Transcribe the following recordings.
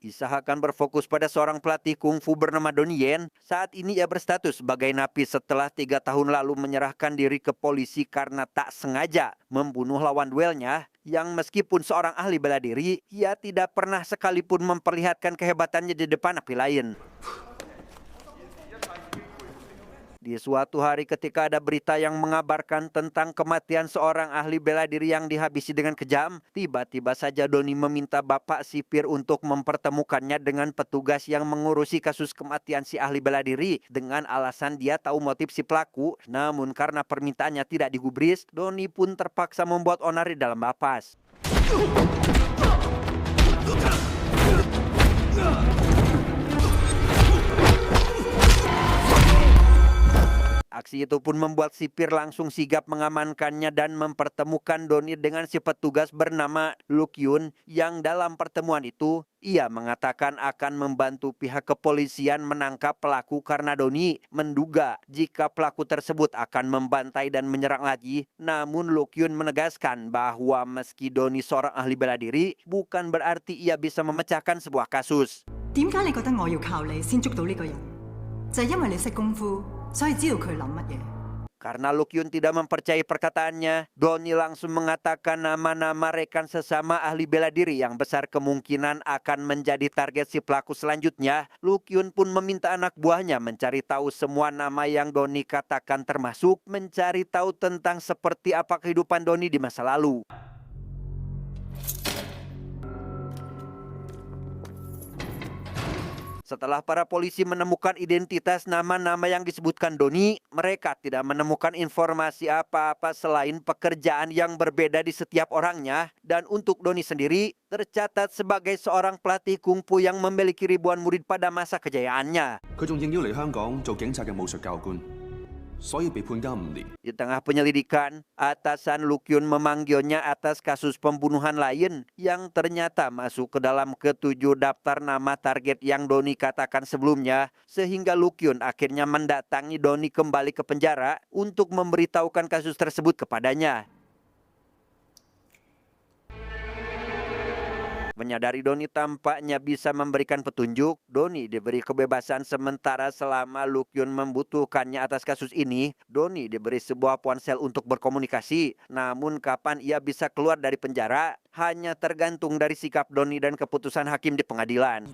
Kisah akan berfokus pada seorang pelatih kungfu bernama Donnie Yen. Saat ini ia berstatus sebagai napi setelah 3 tahun lalu menyerahkan diri ke polisi karena tak sengaja membunuh lawan duelnya yang meskipun seorang ahli bela diri, ia tidak pernah sekalipun memperlihatkan kehebatannya di depan napi lain. Di suatu hari ketika ada berita yang mengabarkan tentang kematian seorang ahli bela diri yang dihabisi dengan kejam, tiba-tiba saja Donnie meminta bapak sipir untuk mempertemukannya dengan petugas yang mengurusi kasus kematian si ahli bela diri dengan alasan dia tahu motif si pelaku. Namun karena permintaannya tidak digubris, Donnie pun terpaksa membuat onar di dalam lapas. Aksi itu pun membuat sipir langsung sigap mengamankannya dan mempertemukan Donnie dengan si petugas bernama Lukyun yang dalam pertemuan itu ia mengatakan akan membantu pihak kepolisian menangkap pelaku karena Donnie menduga jika pelaku tersebut akan membantai dan menyerang lagi. Namun Lukyun menegaskan bahwa meski Donnie seorang ahli bela diri, bukan berarti ia bisa memecahkan sebuah kasus. 點解你覺得我要靠你先捉到呢個人？就係因為你識功夫，所以知道佢諗乜嘢。 Karena Lukyun tidak mempercayai perkataannya, Donnie langsung mengatakan nama-nama rekan sesama ahli bela diri yang besar kemungkinan akan menjadi target si pelaku selanjutnya. Lukyun pun meminta anak buahnya mencari tahu semua nama yang Donnie katakan, termasuk mencari tahu tentang seperti apa kehidupan Donnie di masa lalu. Setelah para polisi menemukan identitas nama-nama yang disebutkan Donnie, mereka tidak menemukan informasi apa-apa selain pekerjaan yang berbeda di setiap orangnya. Dan untuk Donnie sendiri, tercatat sebagai seorang pelatih kungfu yang memiliki ribuan murid pada masa kejayaannya. Di tengah penyelidikan, atasan Lukyun memanggilnya atas kasus pembunuhan lain yang ternyata masuk ke dalam ke-7 daftar nama target yang Donnie katakan sebelumnya, sehingga Lukyun akhirnya mendatangi Donnie kembali ke penjara untuk memberitahukan kasus tersebut kepadanya. Menyadari Donnie tampaknya bisa memberikan petunjuk, Donnie diberi kebebasan sementara selama Lukyun membutuhkannya atas kasus ini. Donnie diberi sebuah ponsel untuk berkomunikasi. Namun kapan ia bisa keluar dari penjara hanya tergantung dari sikap Donnie dan keputusan hakim di pengadilan.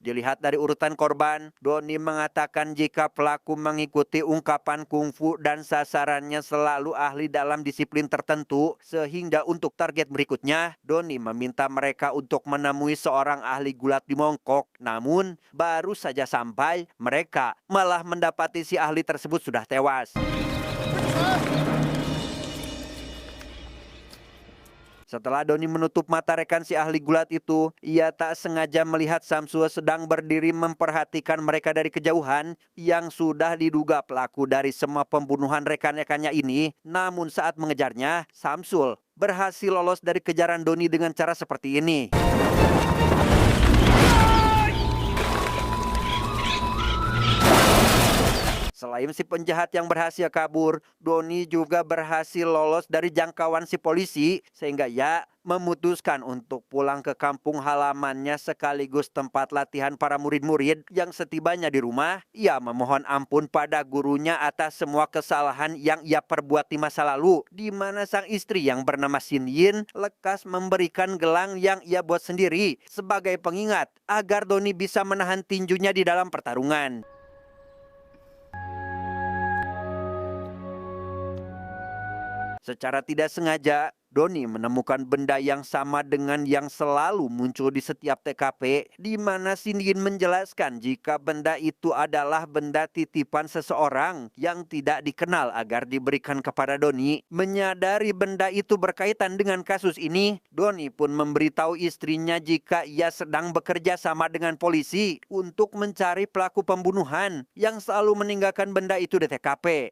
Dilihat dari urutan korban, Donnie mengatakan jika pelaku mengikuti ungkapan kungfu dan sasarannya selalu ahli dalam disiplin tertentu, sehingga untuk target berikutnya, Donnie meminta mereka untuk menemui seorang ahli gulat di Mongkok. Namun, baru saja sampai, mereka malah mendapati si ahli tersebut sudah tewas. Setelah Donnie menutup mata rekan si ahli gulat itu, ia tak sengaja melihat Samsul sedang berdiri memperhatikan mereka dari kejauhan yang sudah diduga pelaku dari semua pembunuhan rekan-rekannya ini. Namun saat mengejarnya, Samsul berhasil lolos dari kejaran Donnie dengan cara seperti ini. Selain si penjahat yang berhasil kabur, Donnie juga berhasil lolos dari jangkauan si polisi sehingga ia memutuskan untuk pulang ke kampung halamannya sekaligus tempat latihan para murid-murid. Yang setibanya di rumah, ia memohon ampun pada gurunya atas semua kesalahan yang ia perbuat di masa lalu, di mana sang istri yang bernama Shin Yin lekas memberikan gelang yang ia buat sendiri sebagai pengingat agar Donnie bisa menahan tinjunya di dalam pertarungan. Secara tidak sengaja, Donnie menemukan benda yang sama dengan yang selalu muncul di setiap TKP, di mana Shin Yin menjelaskan jika benda itu adalah benda titipan seseorang yang tidak dikenal agar diberikan kepada Donnie. Menyadari benda itu berkaitan dengan kasus ini, Donnie pun memberitahu istrinya jika ia sedang bekerja sama dengan polisi untuk mencari pelaku pembunuhan yang selalu meninggalkan benda itu di TKP.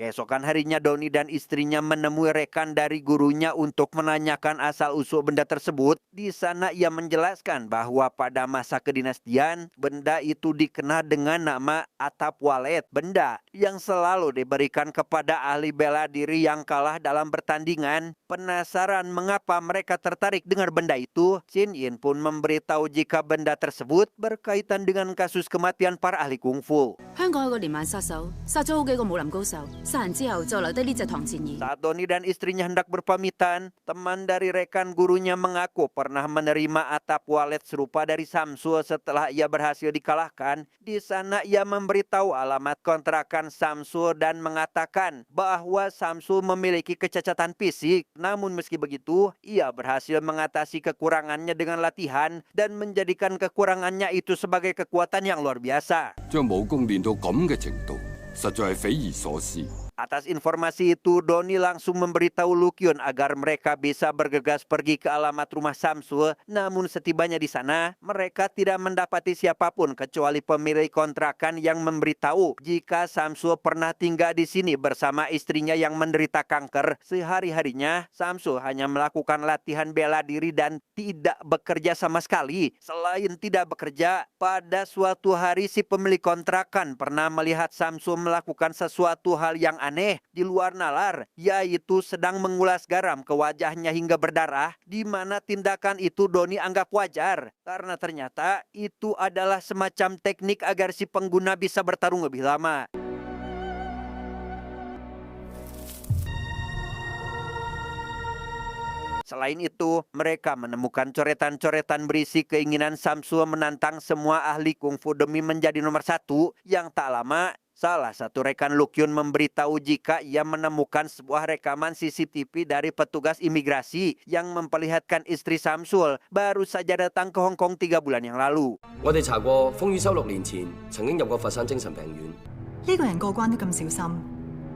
Keesokan harinya Doni dan istrinya menemui rekan dari gurunya untuk menanyakan asal-usul benda tersebut. Di sana ia menjelaskan bahwa pada masa kedinastian, benda itu dikenal dengan nama atap walet, benda yang selalu diberikan kepada ahli bela diri yang kalah dalam bertandingan. Penasaran mengapa mereka tertarik dengan benda itu, Shin Yin pun memberitahu jika benda tersebut berkaitan dengan kasus kematian para ahli kungfu. 香港有個連環殺手，殺咗好幾個武林高手，殺人之後就留低呢隻唐戰耳。 Saat Doni dan istrinya hendak berpamitan, teman dari rekan gurunya mengaku pernah menerima atap walet serupa dari Samsul setelah ia berhasil dikalahkan. Di sana ia memberitahu alamat kontrakan Samsul dan mengatakan bahwa Samsul memiliki kecacatan fisik. Namun meski begitu, ia berhasil mengatasi kekurangannya dengan latihan dan menjadikan kekurangannya itu sebagai kekuatan yang luar biasa. 將武功練到咁嘅程度，實在係匪夷所思。 Atas informasi itu, Doni langsung memberitahu Lukyun agar mereka bisa bergegas pergi ke alamat rumah Samsul. Namun setibanya di sana, mereka tidak mendapati siapapun kecuali pemilik kontrakan yang memberitahu jika Samsul pernah tinggal di sini bersama istrinya yang menderita kanker. Sehari-harinya, Samsul hanya melakukan latihan bela diri dan tidak bekerja sama sekali. Selain tidak bekerja, pada suatu hari si pemilik kontrakan pernah melihat Samsul melakukan sesuatu hal yang aneh di luar nalar, yaitu sedang mengulas garam ke wajahnya hingga berdarah, di mana tindakan itu Doni anggap wajar karena ternyata itu adalah semacam teknik agar si pengguna bisa bertarung lebih lama. Selain itu, mereka menemukan coretan-coretan berisi keinginan Samsul menantang semua ahli kungfu demi menjadi nomor satu. Yang tak lama, salah satu rekan Lukyun memberitahu jika ia menemukan sebuah rekaman CCTV dari petugas imigrasi yang memperlihatkan istri Samsul baru saja datang ke Hong Kong 3 bulan yang lalu. 我哋查過風雨修6年前曾經入過佛山精神病院。呢個人過關都咁小心，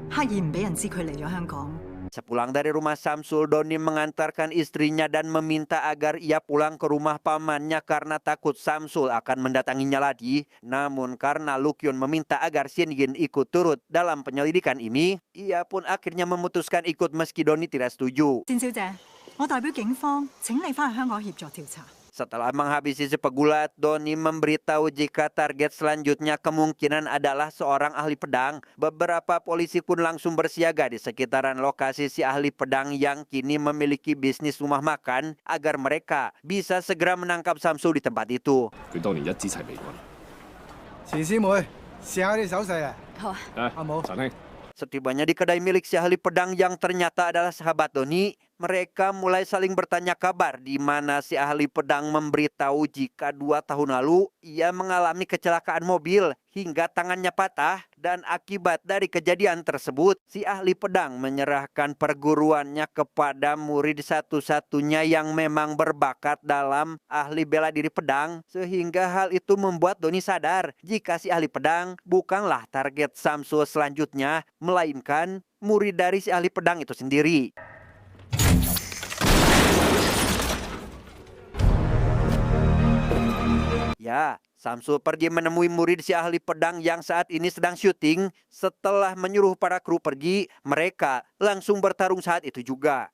刻意唔俾人知佢嚟咗香港。 Sepulang dari rumah Samsul, Doni mengantarkan istrinya dan meminta agar ia pulang ke rumah pamannya karena takut Samsul akan mendatanginya lagi. Namun karena Lukyun meminta agar Shin Yin ikut turut dalam penyelidikan ini, ia pun akhirnya memutuskan ikut meski Doni tidak setuju. 戰小姐，我代表警方請你翻去香港協助調查。 Setelah menghabisi sepegulat, Doni memberitahu jika target selanjutnya kemungkinan adalah seorang ahli pedang. Beberapa polisi pun langsung bersiaga di sekitaran lokasi si ahli pedang yang kini memiliki bisnis rumah makan agar mereka bisa segera menangkap Samsul di tempat itu. 佢當年一支齊被軍。錢師妹，試下啲手勢啊！好啊，阿冇。陳兄， Setibanya di kedai milik si ahli pedang yang ternyata adalah sahabat Doni, mereka mulai saling bertanya kabar di mana si ahli pedang memberitahu jika 2 tahun lalu ia mengalami kecelakaan mobil hingga tangannya patah dan akibat dari kejadian tersebut si ahli pedang menyerahkan perguruannya kepada murid satu-satunya yang memang berbakat dalam ahli bela diri pedang sehingga hal itu membuat Doni sadar jika si ahli pedang bukanlah target Samsul selanjutnya melainkan murid dari si ahli pedang itu sendiri. Ya, Samsul pergi menemui murid si ahli pedang yang saat ini sedang syuting. Setelah menyuruh para kru pergi, mereka langsung bertarung saat itu juga.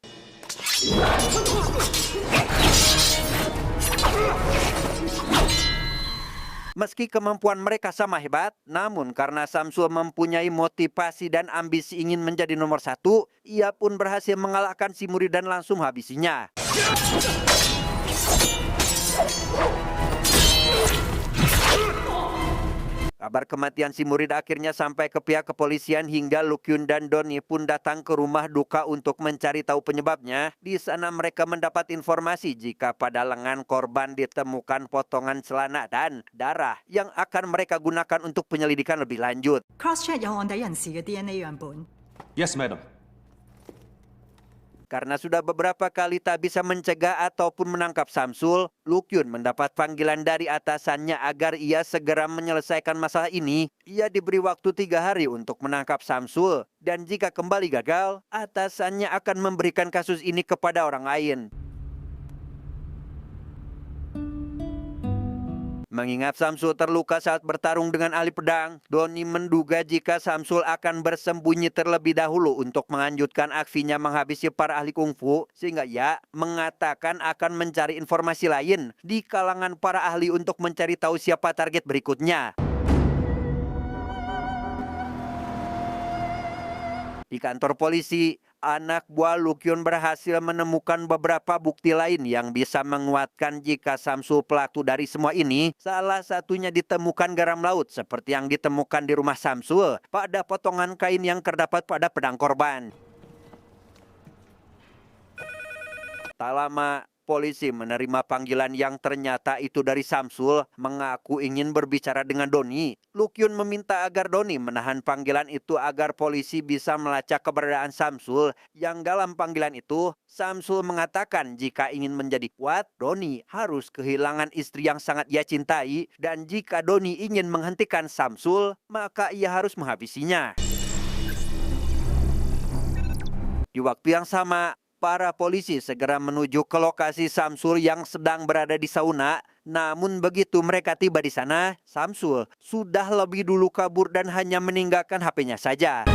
Meski kemampuan mereka sama hebat, namun karena Samsul mempunyai motivasi dan ambisi ingin menjadi nomor satu, ia pun berhasil mengalahkan si murid dan langsung habisinya. Kabar kematian si murid akhirnya sampai ke pihak kepolisian hingga Lukyun dan Doni pun datang ke rumah duka untuk mencari tahu penyebabnya. Di sana mereka mendapat informasi jika pada lengan korban ditemukan potongan celana dan darah yang akan mereka gunakan untuk penyelidikan lebih lanjut. Cross check 有案底人士嘅 DNA 樣本。 Yes, madam. Karena sudah beberapa kali tak bisa mencegah ataupun menangkap Samsul, Lukyun mendapat panggilan dari atasannya agar ia segera menyelesaikan masalah ini. Ia diberi waktu 3 hari untuk menangkap Samsul, dan jika kembali gagal, atasannya akan memberikan kasus ini kepada orang lain. Mengingat Samsul terluka saat bertarung dengan ahli pedang, Doni menduga jika Samsul akan bersembunyi terlebih dahulu untuk melanjutkan aksinya menghabisi para ahli kungfu, sehingga ia mengatakan akan mencari informasi lain di kalangan para ahli untuk mencari tahu siapa target berikutnya. Di kantor polisi, anak buah Lukyun berhasil menemukan beberapa bukti lain yang bisa menguatkan jika Samsul pelaku dari semua ini. Salah satunya ditemukan garam laut seperti yang ditemukan di rumah Samsul pada potongan kain yang terdapat pada pedang korban. Tak lama, polisi menerima panggilan yang ternyata itu dari Samsul mengaku ingin berbicara dengan Doni. Lukyun meminta agar Doni menahan panggilan itu agar polisi bisa melacak keberadaan Samsul. Yang dalam panggilan itu, Samsul mengatakan jika ingin menjadi kuat, Doni harus kehilangan istri yang sangat ia cintai. Dan jika Doni ingin menghentikan Samsul, maka ia harus menghabisinya. Di waktu yang sama, para polisi segera menuju ke lokasi Samsul yang sedang berada di sauna. Namun begitu mereka tiba di sana, Samsul sudah lebih dulu kabur dan hanya meninggalkan HP-nya saja.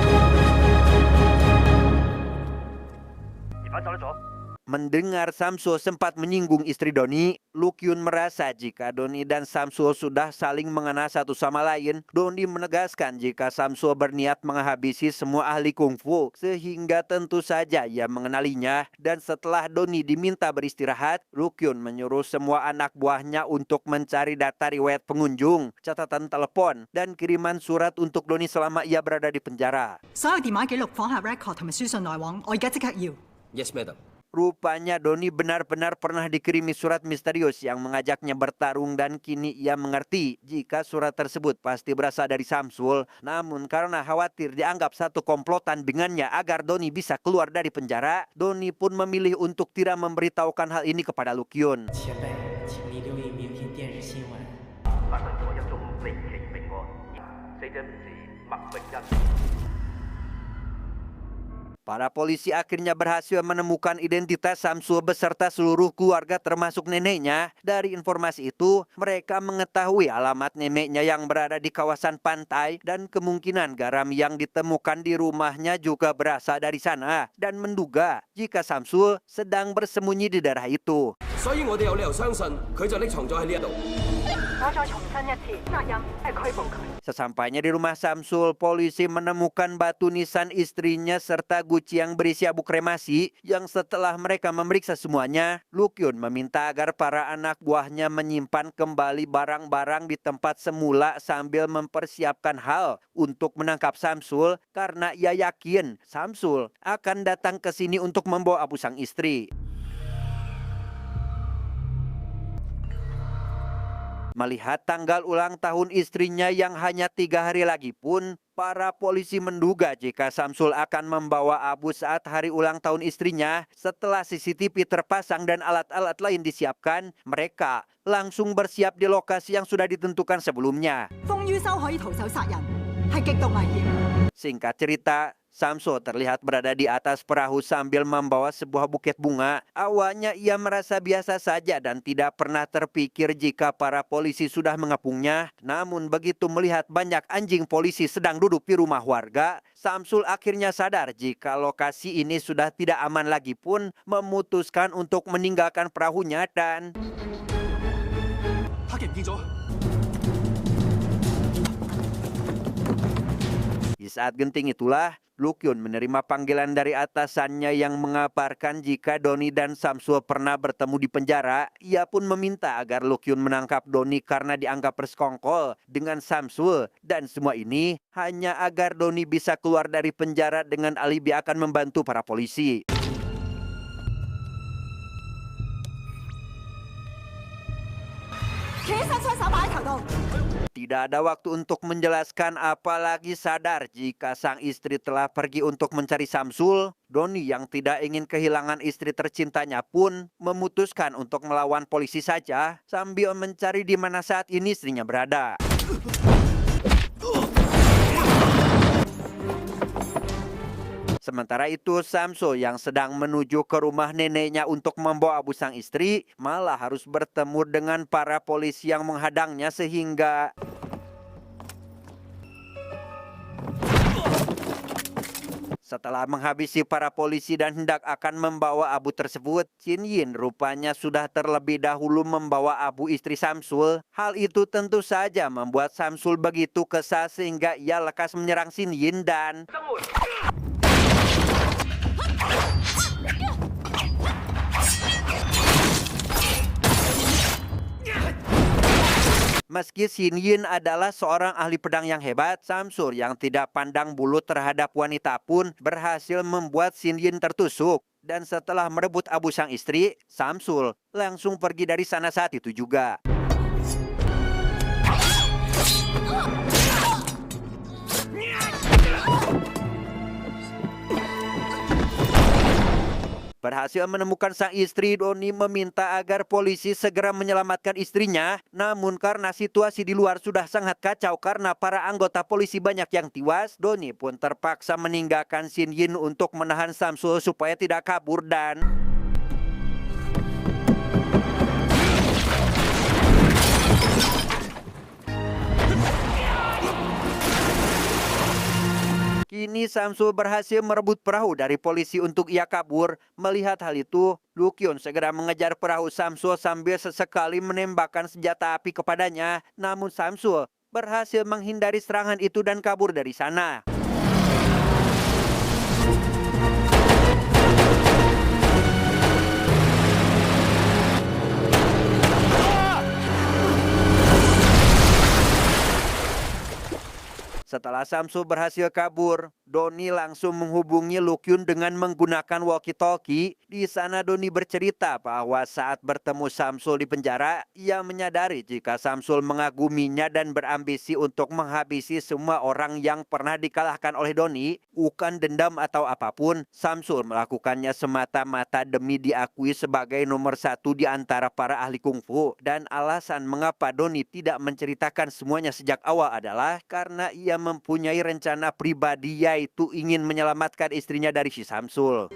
Mendengar Samsul sempat menyinggung istri Doni, Lukyun merasa jika Doni dan Samsul sudah saling mengenal satu sama lain. Doni menegaskan jika Samsul berniat menghabisi semua ahli kungfu, sehingga tentu saja ia mengenalinya. Dan setelah Doni diminta beristirahat, Lukyun menyuruh semua anak buahnya untuk mencari data riwayat pengunjung, catatan telepon, dan kiriman surat untuk Doni selama ia berada di penjara. 所有電話記錄、訪客 record 同埋書信來往，我而家即刻要。 Yes, madam. Rupanya Doni benar-benar pernah dikirimi surat misterius yang mengajaknya bertarung dan kini ia mengerti jika surat tersebut pasti berasal dari Samsul. Namun karena khawatir dianggap satu komplotan dengannya agar Doni bisa keluar dari penjara, Doni pun memilih untuk tidak memberitahukan hal ini kepada Lukyun. 前辈，请你留意明天電視新聞。 Para polisi akhirnya berhasil menemukan identitas Samsul beserta seluruh keluarga termasuk neneknya. Dari informasi itu, mereka mengetahui alamat neneknya yang berada di kawasan pantai dan kemungkinan garam yang ditemukan di rumahnya juga berasal dari sana. Dan menduga jika Samsul sedang bersembunyi di daerah itu. 所以我哋有理由相信佢就匿藏咗喺呢一度。 Sesampainya di rumah Samsul, polisi menemukan batu nisan istrinya serta guci yang berisi abu kremasi yang setelah mereka memeriksa semuanya, Lukyun meminta agar para anak buahnya menyimpan kembali barang-barang di tempat semula sambil mempersiapkan hal untuk menangkap Samsul karena ia yakin Samsul akan datang ke sini untuk membawa abu sang istri. Melihat tanggal ulang tahun istrinya yang hanya 3 hari lagi pun, para polisi menduga jika Samsul akan membawa abu saat hari ulang tahun istrinya. Setelah CCTV terpasang dan alat-alat lain disiapkan, mereka langsung bersiap di lokasi yang sudah ditentukan sebelumnya. 風於收可以徒手殺人，係極度危險。 Singkat cerita, Samsul terlihat berada di atas perahu sambil membawa sebuah buket bunga. Awalnya ia merasa biasa saja dan tidak pernah terpikir jika para polisi sudah mengepungnya. Namun begitu melihat banyak anjing polisi sedang duduk di rumah warga, Samsul akhirnya sadar jika lokasi ini sudah tidak aman lagi pun memutuskan untuk meninggalkan perahunya dan... Di saat genting itulah, Lukyun menerima panggilan dari atasannya yang mengabarkan jika Doni dan Samsul pernah bertemu di penjara. Ia pun meminta agar Lukyun menangkap Doni karena dianggap bersekongkol dengan Samsul. Dan semua ini hanya agar Doni bisa keluar dari penjara dengan alibi akan membantu para polisi. Tidak ada waktu untuk menjelaskan, apalagi sadar jika sang istri telah pergi untuk mencari Samsul. Doni yang tidak ingin kehilangan istri tercintanya pun memutuskan untuk melawan polisi saja sambil mencari di mana saat ini istrinya berada. Sementara itu, Samsul yang sedang menuju ke rumah neneknya untuk membawa abu sang istri malah harus bertemu dengan para polisi yang menghadangnya sehingga setelah menghabisi para polisi dan hendak akan membawa abu tersebut, Shin Yin rupanya sudah terlebih dahulu membawa abu istri Samsul. Hal itu tentu saja membuat Samsul begitu kesal sehingga ia lekas menyerang Shin Yin dan meski Shin Yin adalah seorang ahli pedang yang hebat, Samsul yang tidak pandang bulu terhadap wanita pun berhasil membuat Shin Yin tertusuk. Dan setelah merebut abu sang istri, Samsul langsung pergi dari sana saat itu juga. Berhasil menemukan sang istri, Doni meminta agar polisi segera menyelamatkan istrinya. Namun karena situasi di luar sudah sangat kacau karena para anggota polisi banyak yang tewas, Doni pun terpaksa meninggalkan Shin Yin untuk menahan Samsul supaya tidak kabur dan kini Samsul berhasil merebut perahu dari polisi untuk ia kabur. Melihat hal itu, Lukyun segera mengejar perahu Samsul sambil sesekali menembakkan senjata api kepadanya. Namun Samsul berhasil menghindari serangan itu dan kabur dari sana. Setelah Samsul berhasil kabur, Doni langsung menghubungi Lukyun dengan menggunakan walkie-talkie. Di sana Doni bercerita bahwa saat bertemu Samsul di penjara, ia menyadari jika Samsul mengaguminya dan berambisi untuk menghabisi semua orang yang pernah dikalahkan oleh Doni. Bukan dendam atau apapun, Samsul melakukannya semata-mata demi diakui sebagai nomor 1 di antara para ahli kungfu. Dan alasan mengapa Doni tidak menceritakan semuanya sejak awal adalah karena ia mempunyai rencana pribadi, yaitu ingin menyelamatkan istrinya dari si Samsul.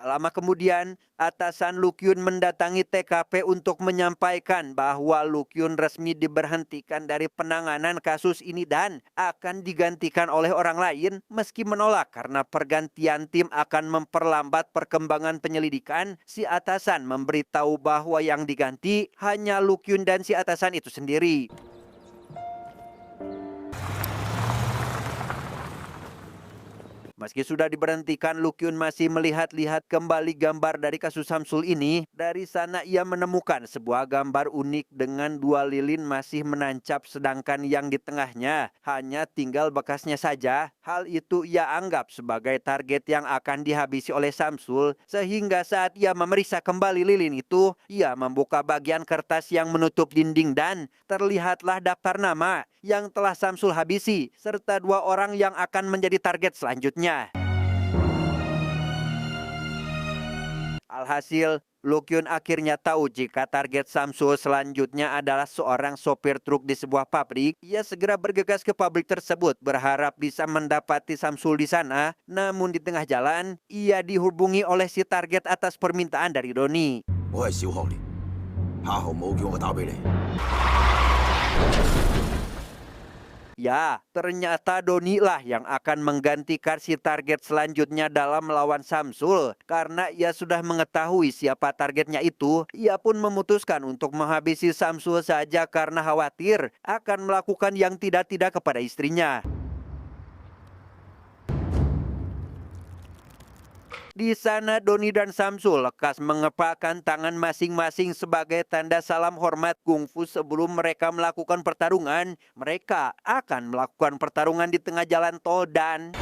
Tak lama kemudian, atasan Lukyun mendatangi TKP untuk menyampaikan bahwa Lukyun resmi diberhentikan dari penanganan kasus ini dan akan digantikan oleh orang lain. Meski menolak karena pergantian tim akan memperlambat perkembangan penyelidikan, si atasan memberitahu bahwa yang diganti hanya Lukyun dan si atasan itu sendiri. Meski sudah diberhentikan, Lukyun masih melihat-lihat kembali gambar dari kasus Samsul ini. Dari sana ia menemukan sebuah gambar unik dengan 2 lilin masih menancap, sedangkan yang di tengahnya hanya tinggal bekasnya saja. Hal itu ia anggap sebagai target yang akan dihabisi oleh Samsul, sehingga saat ia memeriksa kembali lilin itu, ia membuka bagian kertas yang menutup dinding dan terlihatlah daftar nama yang telah Samsul habisi, serta 2 orang yang akan menjadi target selanjutnya. Alhasil, Lukyun akhirnya tahu jika target Samsul selanjutnya adalah seorang sopir truk di sebuah pabrik. Ia segera bergegas ke pabrik tersebut, berharap bisa mendapati Samsul di sana. Namun di tengah jalan, ia dihubungi oleh si target atas permintaan dari Doni. Ya, ternyata Doni lah yang akan menggantikan si target selanjutnya dalam melawan Samsul. Karena ia sudah mengetahui siapa targetnya itu, ia pun memutuskan untuk menghabisi Samsul saja karena khawatir akan melakukan yang tidak-tidak kepada istrinya. Di sana Doni dan Samsul lekas mengepakkan tangan masing-masing sebagai tanda salam hormat kungfu sebelum mereka melakukan pertarungan. Mereka akan melakukan pertarungan di tengah jalan tol dan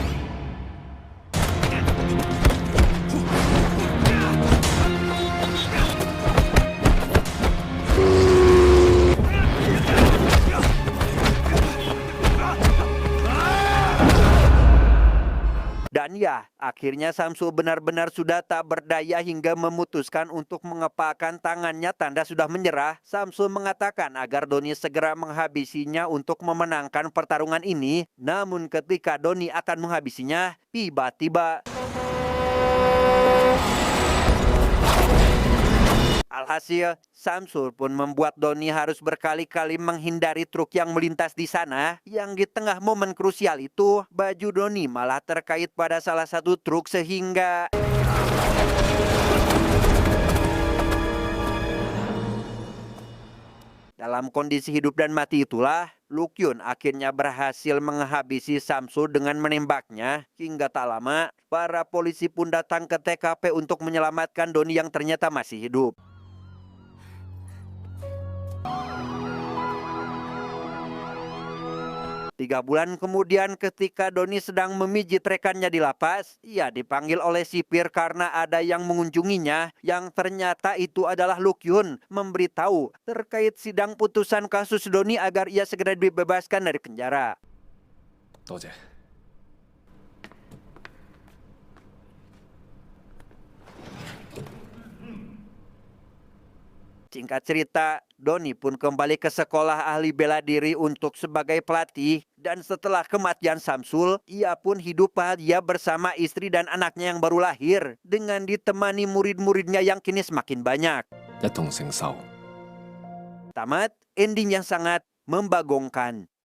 Dan ya, akhirnya Samsul benar-benar sudah tak berdaya hingga memutuskan untuk mengepalkan tangannya tanda sudah menyerah. Samsul mengatakan agar Doni segera menghabisinya untuk memenangkan pertarungan ini. Namun ketika Doni akan menghabisinya, tiba-tiba alhasil, Samsul pun membuat Doni harus berkali-kali menghindari truk yang melintas di sana. Yang di tengah momen krusial itu, baju Doni malah terkait pada salah satu truk sehingga dalam kondisi hidup dan mati itulah, Lukyun akhirnya berhasil menghabisi Samsul dengan menembaknya. Hingga tak lama, para polisi pun datang ke TKP untuk menyelamatkan Doni yang ternyata masih hidup. 3 bulan kemudian ketika Doni sedang memijit rekannya di lapas, ia dipanggil oleh sipir karena ada yang mengunjunginya yang ternyata itu adalah Lukyun memberitahu terkait sidang putusan kasus Doni agar ia segera dibebaskan dari penjara. 多謝。 Singkat cerita, Doni pun kembali ke sekolah ahli bela diri untuk sebagai pelatih. Dan setelah kematian Samsul, ia pun hidup bahagia bersama istri dan anaknya yang baru lahir. Dengan ditemani murid-muridnya yang kini semakin banyak. 一同承受。 Tamat, ending yang sangat membagongkan.